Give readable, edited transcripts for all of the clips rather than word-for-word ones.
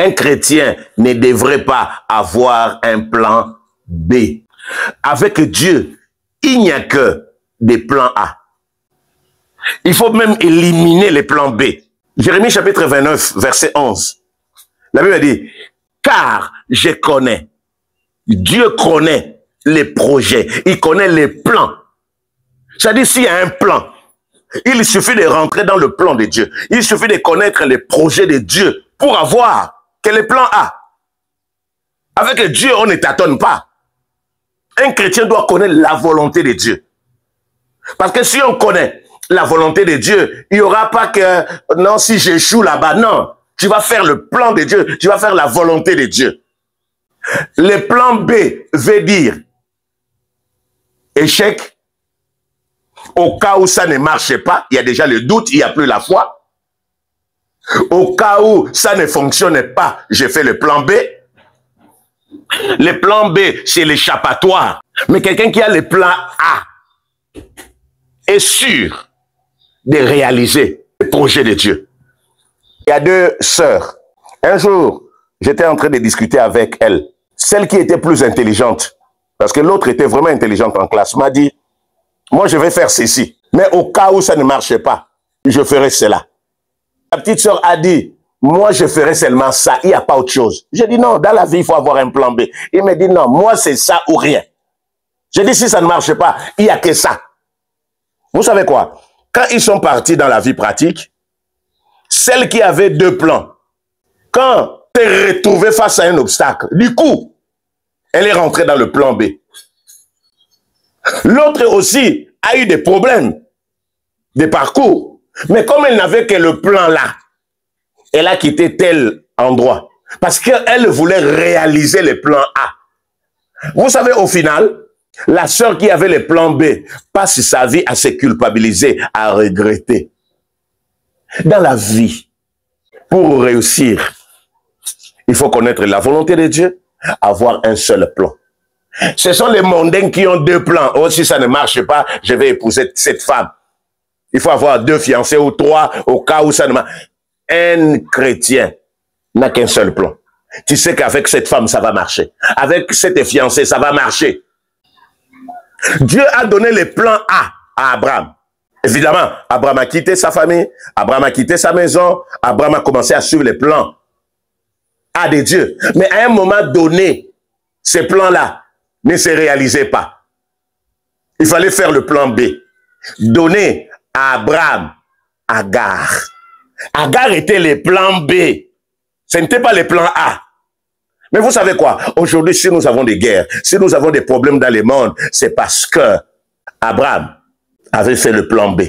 Un chrétien ne devrait pas avoir un plan B. Avec Dieu, il n'y a que des plans A. Il faut même éliminer les plans B. Jérémie chapitre 29, verset 11. La Bible dit, car je connais, Dieu connaît les projets, il connaît les plans. C'est-à-dire, s'il y a un plan, il suffit de rentrer dans le plan de Dieu. Il suffit de connaître les projets de Dieu pour avoir que les plans A. Avec Dieu, on ne tâtonne pas. Un chrétien doit connaître la volonté de Dieu. Parce que si on connaît la volonté de Dieu, il n'y aura pas que, non, si j'échoue là-bas, non. Tu vas faire le plan de Dieu, tu vas faire la volonté de Dieu. Le plan B veut dire échec. Au cas où ça ne marche pas, il y a déjà le doute, il n'y a plus la foi. Au cas où ça ne fonctionne pas, je fais le plan B. Le plan B, c'est l'échappatoire. Mais quelqu'un qui a le plan A est sûr de réaliser le projet de Dieu. Il y a deux sœurs. Un jour, j'étais en train de discuter avec elle. Celle qui était plus intelligente, parce que l'autre était vraiment intelligente en classe, m'a dit, moi je vais faire ceci, mais au cas où ça ne marche pas, je ferai cela. La petite sœur a dit, moi je ferai seulement ça, il n'y a pas autre chose. J'ai dit non, dans la vie il faut avoir un plan B. Il me dit non, moi c'est ça ou rien. J'ai dit si ça ne marche pas, il n'y a que ça. Vous savez quoi? Quand ils sont partis dans la vie pratique, celle qui avait deux plans, quand tu es retrouvé face à un obstacle, du coup, elle est rentrée dans le plan B. L'autre aussi a eu des problèmes de parcours. Mais comme elle n'avait que le plan là, elle a quitté tel endroit. Parce qu'elle voulait réaliser le plan A. Vous savez, au final, la sœur qui avait le plan B passe sa vie à se culpabiliser, à regretter. Dans la vie, pour réussir, il faut connaître la volonté de Dieu, avoir un seul plan. Ce sont les mondains qui ont deux plans. Oh, si ça ne marche pas, je vais épouser cette femme. Il faut avoir deux fiancés ou trois au cas où ça ne marche. Un chrétien n'a qu'un seul plan. Tu sais qu'avec cette femme, ça va marcher. Avec cette fiancée, ça va marcher. Dieu a donné le plan A à Abraham. Évidemment, Abraham a quitté sa famille, Abraham a quitté sa maison, Abraham a commencé à suivre les plans A de Dieu. Mais à un moment donné, ces plans-là ne se réalisaient pas. Il fallait faire le plan B. Donner à Abraham Agar. Agar était le plan B. Ce n'était pas le plan A. Mais vous savez quoi? Aujourd'hui, si nous avons des guerres, si nous avons des problèmes dans le monde, c'est parce que Abraham avait fait le plan B.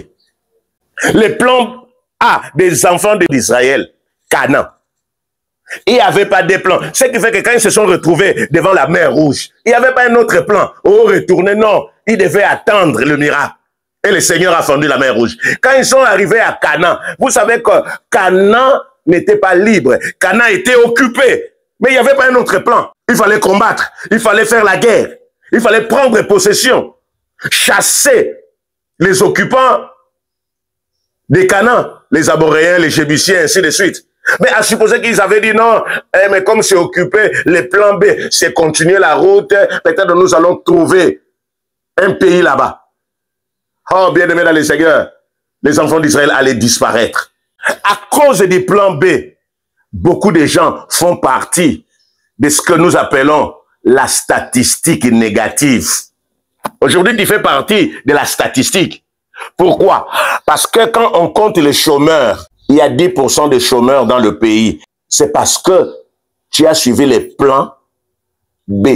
Le plan A des enfants d'Israël, Canaan. Il n'y avait pas de plan. Ce qui fait que quand ils se sont retrouvés devant la mer Rouge, il n'y avait pas un autre plan. Oh, retourner, non. Ils devaient attendre le miracle. Et le Seigneur a fendu la mer Rouge. Quand ils sont arrivés à Canaan, vous savez que Canaan n'était pas libre. Canaan était occupé. Mais il n'y avait pas un autre plan. Il fallait combattre. Il fallait faire la guerre. Il fallait prendre possession. Chasser les occupants des Canaan. Les Amoréens, les Jébusiens, ainsi de suite. Mais à supposer qu'ils avaient dit non, mais comme c'est occupé, le plan B, c'est continuer la route, peut-être nous allons trouver un pays là-bas. Oh, bien aimé dans les Seigneurs, les enfants d'Israël allaient disparaître. À cause du plan B, beaucoup de gens font partie de ce que nous appelons la statistique négative. Aujourd'hui, tu fais partie de la statistique. Pourquoi? Parce que quand on compte les chômeurs, il y a 10% de chômeurs dans le pays. C'est parce que tu as suivi les plans B.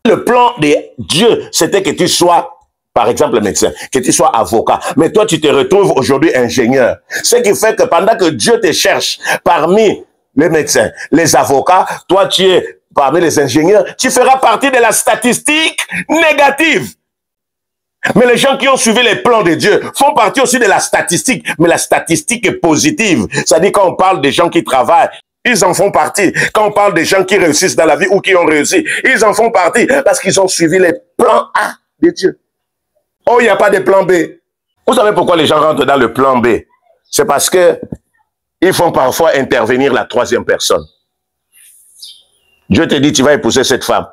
Le plan de Dieu, c'était que tu sois, par exemple, médecin, que tu sois avocat. Mais toi, tu te retrouves aujourd'hui ingénieur. Ce qui fait que pendant que Dieu te cherche parmi les médecins, les avocats, toi, tu es parmi les ingénieurs, tu feras partie de la statistique négative. Mais les gens qui ont suivi les plans de Dieu font partie aussi de la statistique, mais la statistique est positive. C'est-à-dire quand on parle des gens qui travaillent, ils en font partie. Quand on parle des gens qui réussissent dans la vie ou qui ont réussi, ils en font partie parce qu'ils ont suivi les plans A de Dieu. Oh, il n'y a pas de plan B. Vous savez pourquoi les gens rentrent dans le plan B? C'est parce que ils font parfois intervenir la troisième personne. Dieu te dit, tu vas épouser cette femme.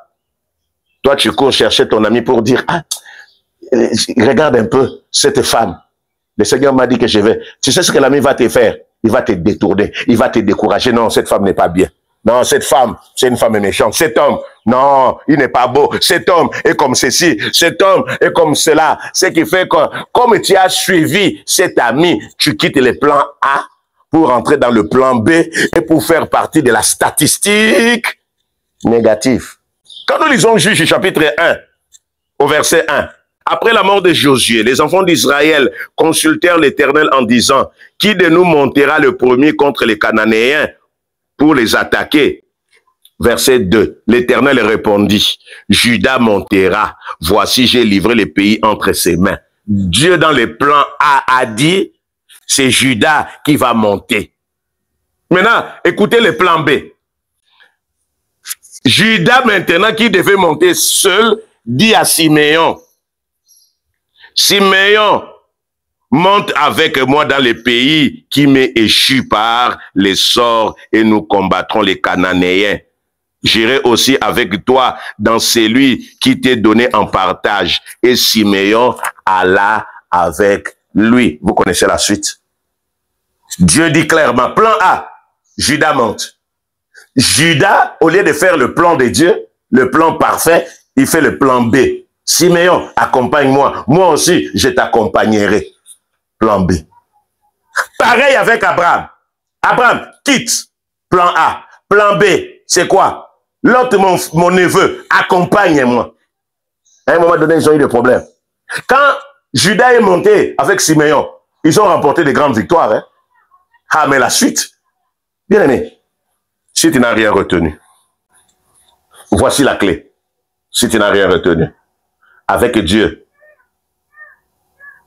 Toi, tu cours chercher ton ami pour dire, ah, regarde un peu cette femme. Le Seigneur m'a dit que je vais. Tu sais ce que l'ami va te faire? Il va te détourner, il va te décourager. Non, cette femme n'est pas bien. Non, cette femme, c'est une femme méchante. Cet homme, non, il n'est pas beau. Cet homme est comme ceci. Cet homme est comme cela. Ce qui fait que, comme tu as suivi cet ami, tu quittes le plan A pour entrer dans le plan B et pour faire partie de la statistique négative. Quand nous lisons Juge chapitre 1, au verset 1, après la mort de Josué, les enfants d'Israël consultèrent l'Éternel en disant, qui de nous montera le premier contre les Cananéens pour les attaquer? Verset 2, l'Éternel répondit, Judas montera, voici j'ai livré le pays entre ses mains. Dieu dans le plan A dit, c'est Judas qui va monter. Maintenant, écoutez le plan B. Judas maintenant qui devait monter seul, dit à Siméon, Siméon, monte avec moi dans le pays qui m'est échu par les sorts et nous combattrons les Cananéens. J'irai aussi avec toi dans celui qui t'est donné en partage. Et Siméon alla avec lui. Vous connaissez la suite. Dieu dit clairement, plan A, Judas monte. Judas, au lieu de faire le plan de Dieu, le plan parfait, il fait le plan B. Siméon, accompagne-moi. Moi aussi, je t'accompagnerai. Plan B. Pareil avec Abraham. Abraham, quitte. Plan A. Plan B, c'est quoi? L'autre, mon neveu, accompagne-moi. À un moment donné, ils ont eu des problèmes. Quand Judas est monté avec Siméon, ils ont remporté de grandes victoires. Hein? Ah, mais la suite, bien aimé, si tu n'as rien retenu, voici la clé. Si tu n'as rien retenu, avec Dieu,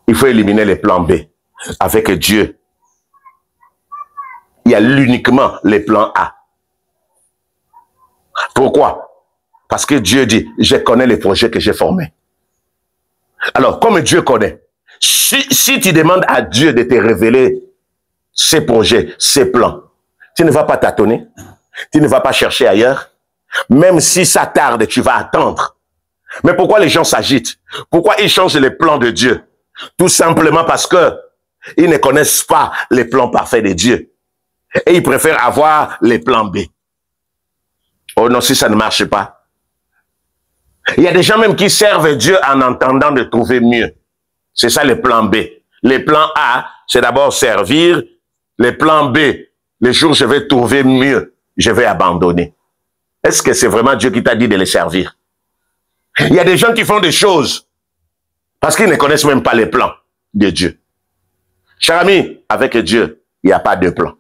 il faut éliminer les plans B. Avec Dieu, il y a uniquement les plans A. Pourquoi? Parce que Dieu dit, je connais les projets que j'ai formés. Alors, comme Dieu connaît, si tu demandes à Dieu de te révéler ses projets, ses plans, tu ne vas pas tâtonner, tu ne vas pas chercher ailleurs. Même si ça tarde, tu vas attendre. Mais pourquoi les gens s'agitent? Pourquoi ils changent les plans de Dieu? Tout simplement parce que ils ne connaissent pas les plans parfaits de Dieu. Et ils préfèrent avoir les plans B. Oh non, si ça ne marche pas. Il y a des gens même qui servent Dieu en entendant de trouver mieux. C'est ça le plan B. Le plan A, c'est d'abord servir. Le plan B, les jours où je vais trouver mieux, je vais abandonner. Est-ce que c'est vraiment Dieu qui t'a dit de les servir? Il y a des gens qui font des choses parce qu'ils ne connaissent même pas les plans de Dieu. Cher ami, avec Dieu, il n'y a pas de plan.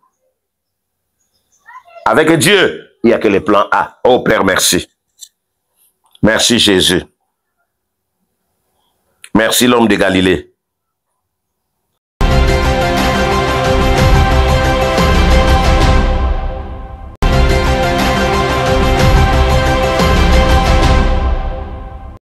Avec Dieu, il n'y a que les plans A. Oh Père, merci. Merci Jésus. Merci l'homme de Galilée.